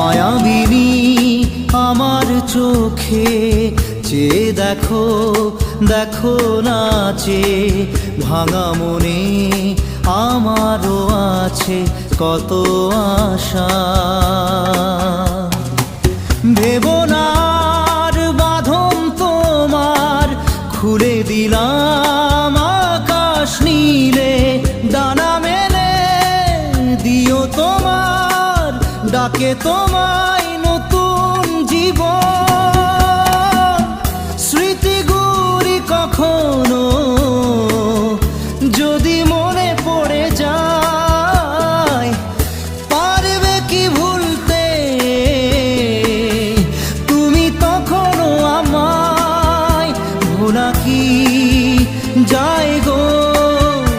মায়াবিনী আমার চোখে চেয়ে দেখো, দেখো নাচে ভাঙা মনে আমারও আছে কত আশা। ভেবনার বাঁধন তোমার খুলে দিলাম আকাশ নীলে, ডানা মেলে দিও তোমার ডাকে তোমায় নতুন জীবন। স্মৃতিগুলি কখনো যদি